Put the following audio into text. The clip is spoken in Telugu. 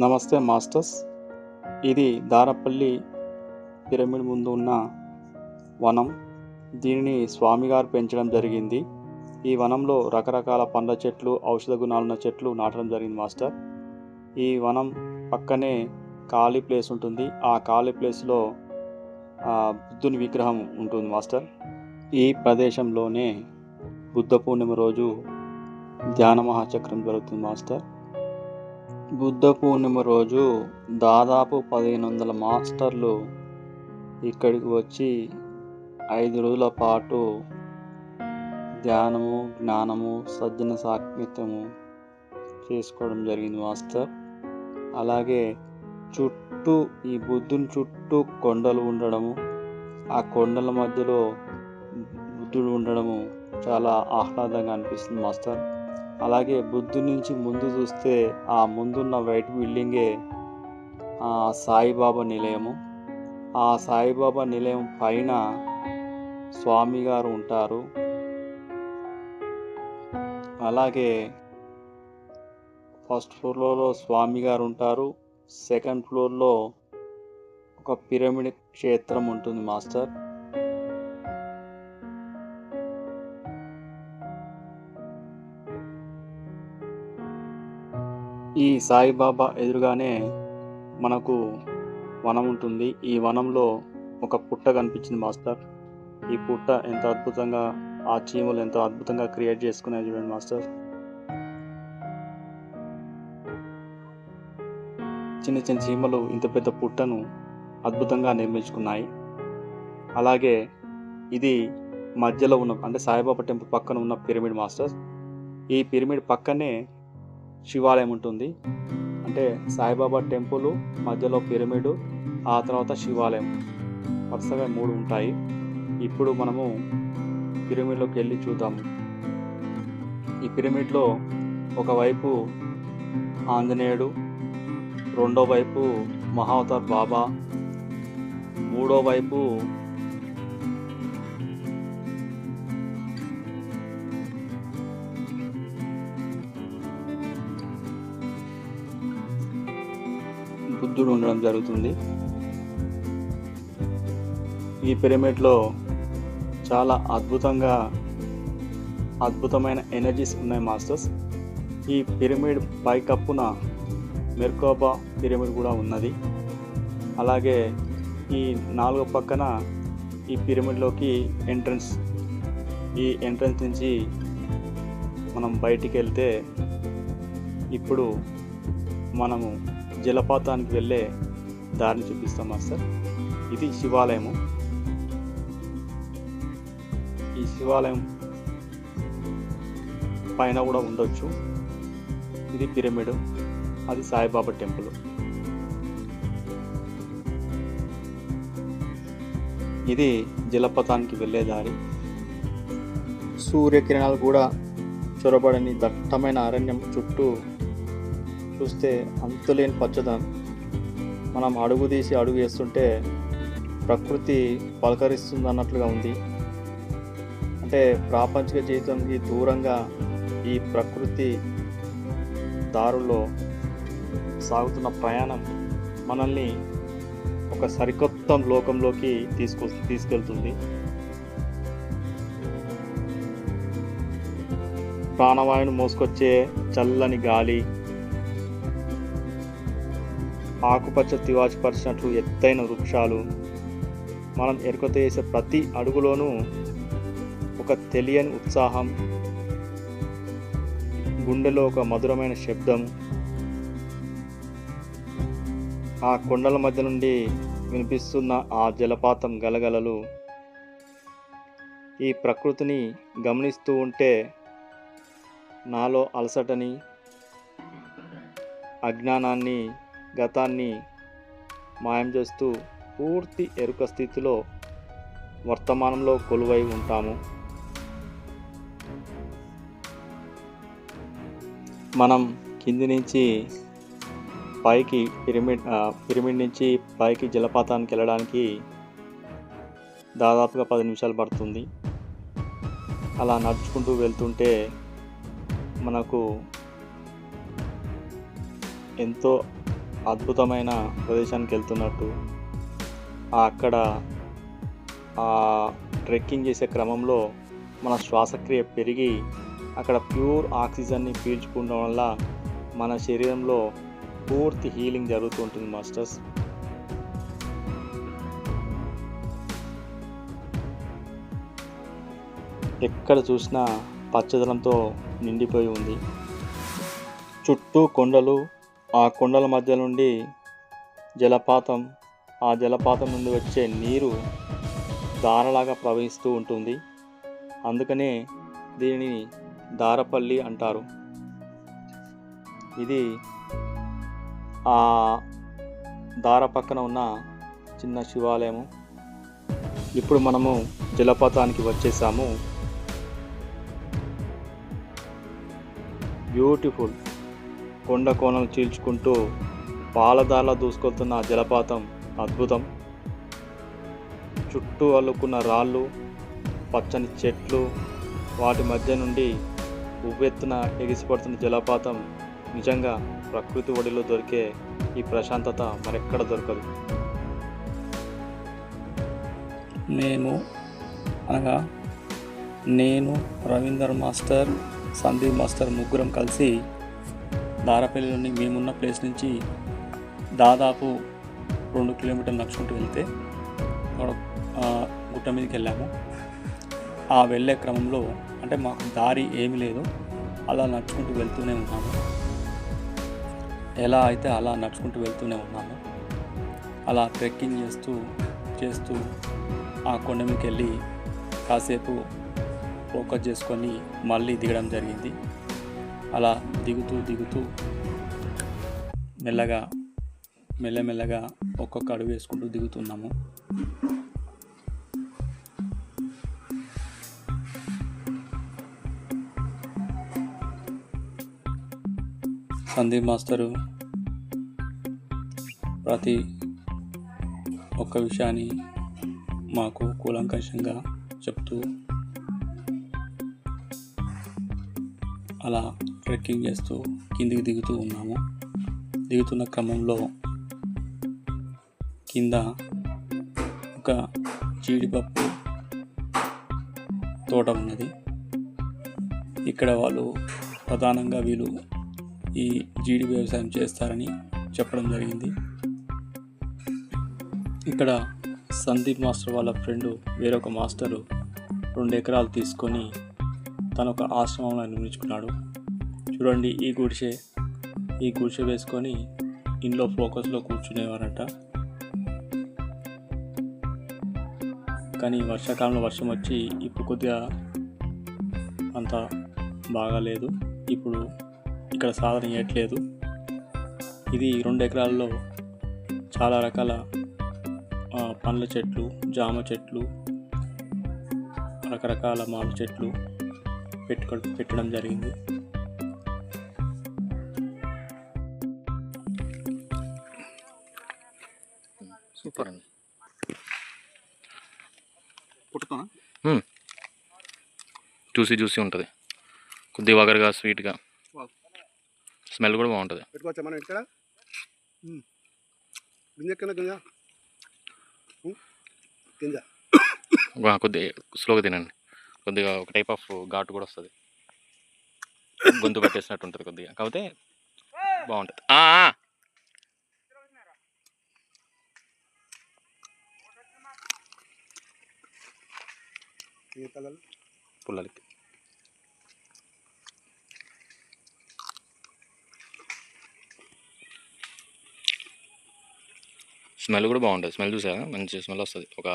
నమస్తే మాస్టర్స్. ఇది దారపల్లి పిరమిడ్ ముందు ఉన్న వనం. దీనిని స్వామిగారు పెంచడం జరిగింది. ఈ వనంలో రకరకాల పండ్ల చెట్లు, ఔషధ గుణాలున్న చెట్లు నాటడం జరిగింది మాస్టర్. ఈ వనం పక్కనే ఖాళీ ప్లేస్ ఉంటుంది. ఆ ఖాళీ ప్లేస్లో బుద్ధుని విగ్రహం ఉంటుంది మాస్టర్. ఈ ప్రదేశంలోనే బుద్ధ పూర్ణిమ రోజు ధ్యాన మహాచక్రం జరుగుతుంది మాస్టర్. బుద్ధ పూర్ణిమ రోజు దాదాపు 1500 మాస్టర్లు ఇక్కడికి వచ్చి 5 రోజుల పాటు ధ్యానము, జ్ఞానము, సజ్జన సాంగత్యము చేసుకోవడం జరిగింది మాస్టర్. అలాగే చుట్టూ ఈ బుద్ధుని చుట్టూ కొండలు ఉండడము, ఆ కొండల మధ్యలో బుద్ధుడు ఉండడము చాలా ఆహ్లాదంగా అనిపిస్తుంది మాస్టర్. అలాగే బుద్ధుడి నుంచి ముందు చూస్తే ఆ ముందున్న వైట్ బిల్డింగే సాయిబాబా నిలయము. ఆ సాయిబాబా నిలయం పైన స్వామి గారు ఉంటారు. అలాగే ఫస్ట్ ఫ్లోర్లో స్వామి గారు ఉంటారు. సెకండ్ ఫ్లోర్లో ఒక పిరమిడ్ క్షేత్రం ఉంటుంది మాస్టర్. ఈ సాయిబాబా ఎదురుగానే మనకు వనం ఉంటుంది. ఈ వనంలో ఒక పుట్ట కనిపించింది మాస్టర్. ఈ పుట్ట ఎంత అద్భుతంగా, ఆ చీమలు ఎంతో అద్భుతంగా క్రియేట్ చేసుకున్నాయి చూడండి మాస్టర్. చిన్న చిన్న చీమలు ఇంత పెద్ద పుట్టను అద్భుతంగా నిర్మించుకున్నాయి. అలాగే ఇది మధ్యలో ఉన్న, అంటే సాయిబాబా టెంపుల్ పక్కన ఉన్న పిరమిడ్ మాస్టర్. ఈ పిరమిడ్ పక్కనే శివాలయం ఉంటుంది. అంటే సాయిబాబా టెంపుల్ మధ్యలో పిరమిడ్, ఆ తర్వాత శివాలయం, వరుసగా 3 ఉంటాయి. ఇప్పుడు మనము పిరమిడ్లోకి వెళ్ళి చూద్దాము. ఈ పిరమిడ్లో ఒకవైపు ఆంజనేయుడు, రెండో వైపు మహావతార్ బాబా, మూడో వైపు బుద్ధుడు ఉండడం జరుగుతుంది. ఈ పిరమిడ్లో చాలా అద్భుతమైన ఎనర్జీస్ ఉన్నాయి మాస్టర్స్. ఈ పిరమిడ్ పైకప్పున మెర్కాబా పిరమిడ్ కూడా ఉన్నది. అలాగే ఈ 4 పక్కన ఈ పిరమిడ్లోకి ఎంట్రన్స్. ఈ ఎంట్రన్స్ నుంచి మనం బయటికి వెళ్తే ఇప్పుడు మనము జలపాతానికి వెళ్ళే దారిని చూపిస్తాం మాస్టర్. ఇది శివాలయము. ఈ శివాలయం పైన కూడా ఉండొచ్చు. ఇది పిరమిడ్, అది సాయిబాబా టెంపుల్. ఇది జలపాతానికి వెళ్ళే దారి. సూర్యకిరణాలు కూడా చొరబడని దట్టమైన అరణ్యం చుట్టూ చూస్తే అంతులేని పచ్చదనం. మనం అడుగు వేస్తుంటే ప్రకృతి పలకరిస్తుంది అన్నట్లుగా ఉంది. అంటే ప్రాపంచిక జీవితానికి దూరంగా ఈ ప్రకృతి దారుల్లో సాగుతున్న ప్రయాణం మనల్ని ఒక సరికొత్త లోకంలోకి తీసుకెళ్తుంది. ప్రాణవాయువును మోసుకొచ్చే చల్లని గాలి, ఆకుపచ్చ తివాచిపరిచినట్లు ఎత్తైన వృక్షాలు, మనం ఎరుకతో చేసే ప్రతి అడుగులోనూ ఒక తెలియని ఉత్సాహం, గుండెలో ఒక మధురమైన శబ్దం, ఆ కొండల మధ్య నుండి వినిపిస్తున్న ఆ జలపాతం గలగలలు. ఈ ప్రకృతిని గమనిస్తూ ఉంటే నాలో అలసటని, అజ్ఞానాన్ని, గతాన్ని మాయం చేస్తూ పూర్తి ఎరుక స్థితిలో వర్తమానంలో కొలువై ఉంటాము. మనం కింది నుంచి పైకి పిరమిడ్ నుంచి పైకి జలపాతానికి వెళ్ళడానికి దాదాపుగా 10 నిమిషాలు పడుతుంది. అలా నడుచుకుంటూ వెళ్తుంటే మనకు ఎంతో అద్భుతమైన ప్రదేశానికి వెళ్తున్నట్టు అక్కడ ట్రెక్కింగ్ చేసే క్రమంలో మన శ్వాసక్రియ పెరిగి అక్కడ ప్యూర్ ఆక్సిజన్ని పీల్చుకోవడం వల్ల మన శరీరంలో పూర్తి హీలింగ్ జరుగుతూ ఉంటుంది మాస్టర్స్. ఎక్కడ చూసినా పచ్చదనంతో నిండిపోయి ఉంది. చుట్టూ కొండలు, ఆ కొండల మధ్య నుండి జలపాతం, ఆ జలపాతం నుండి వచ్చే నీరు ధారలాగా ప్రవహిస్తూ ఉంటుంది. అందుకనే దీనిని దారపల్లి అంటారు. ఇది ఆ దార పక్కన ఉన్న చిన్న శివాలయము. ఇప్పుడు మనము జలపాతానికి వచ్చేసాము. బ్యూటిఫుల్ కొండ కోణలు చీల్చుకుంటూ పాలదారలా దూసుకొస్తున్న జలపాతం అద్భుతం. చుట్టూ అల్లుకున్న రాళ్ళు, పచ్చని చెట్లు, వాటి మధ్య నుండి ఉవ్వెత్తున ఎగిసిపడుతున్న జలపాతం నిజంగా ప్రకృతి ఒడిలో దొరికే ఈ ప్రశాంతత మరెక్కడ దొరకదు. నేను రవీందర్ మాస్టర్, సందీప్ మాస్టర్ ముగ్గురం కలిసి దారపల్లిలోని మేమున్న ప్లేస్ నుంచి దాదాపు 2 కిలోమీటర్లు నడుచుకుంటూ వెళ్తే గుట్ట మీదకి వెళ్ళాము. ఆ వెళ్ళే క్రమంలో అంటే మాకు దారి ఏమీ లేదు, అలా నడుచుకుంటూ వెళ్తూనే ఉన్నాము. ఎలా అయితే అలా నడుచుకుంటూ వెళ్తూనే ఉన్నాము. అలా ట్రెక్కింగ్ చేస్తూ ఆ కొండ మీదకి వెళ్ళి కాసేపు ఫోకస్ చేసుకొని మళ్ళీ దిగడం జరిగింది. అలా దిగుతూ మెల్లమెల్లగా ఒక్కొక్క అడుగు వేసుకుంటూ దిగుతున్నాము. సందీప్ మాస్టరు ప్రతి ఒక్క విషయాన్ని మాకు కూలంకషంగా చెప్తూ అలా ట్రెక్కింగ్ చేస్తూ కిందికి దిగుతూ ఉన్నాము. దిగుతున్న క్రమంలో కింద ఒక జీడిపప్పు తోట ఉన్నది. ఇక్కడ ప్రధానంగా వీళ్ళు ఈ జీడి వ్యవసాయం చేస్తారని చెప్పడం జరిగింది. ఇక్కడ సందీప్ మాస్టర్ వాళ్ళ ఫ్రెండు వేరొక మాస్టరు 2 ఎకరాలు తీసుకొని తను ఒక ఆశ్రమంలో నిర్మించుకున్నాడు. చూడండి, ఈ గుడిసె వేసుకొని ఇంట్లో ఫోకస్లో కూర్చునేవారట. కానీ వర్షాకాలంలో వర్షం వచ్చి ఇప్పుడు కొద్దిగా అంత బాగాలేదు. ఇప్పుడు ఇక్కడ సాధన చేయట్లేదు. ఇది 2 ఎకరాల్లో చాలా రకాల పండ్ల చెట్లు, జామ చెట్లు, రకరకాల మామిడి చెట్లు పెట్టడం జరిగింది. సూపర్ అండి. జ్యూసీ ఉంటుంది, కొద్దిగా వగరుగా స్వీట్గా, స్మెల్ కూడా బాగుంటుంది. పెట్టుకోవచ్చా మనం ఇక్కడ? గింజ కొద్దిగా స్లోగా తినండి. కొద్దిగా ఒక టైప్ ఆఫ్ ఘాటు కూడా వస్తుంది, గొంతు పట్టేసినట్టు ఉంటుంది కొద్దిగా, కాకపోతే బాగుంటుంది. పుల్లలకి స్మెల్ కూడా బాగుంటుంది. స్మెల్ చూసారా, మంచి స్మెల్ వస్తుంది. ఒక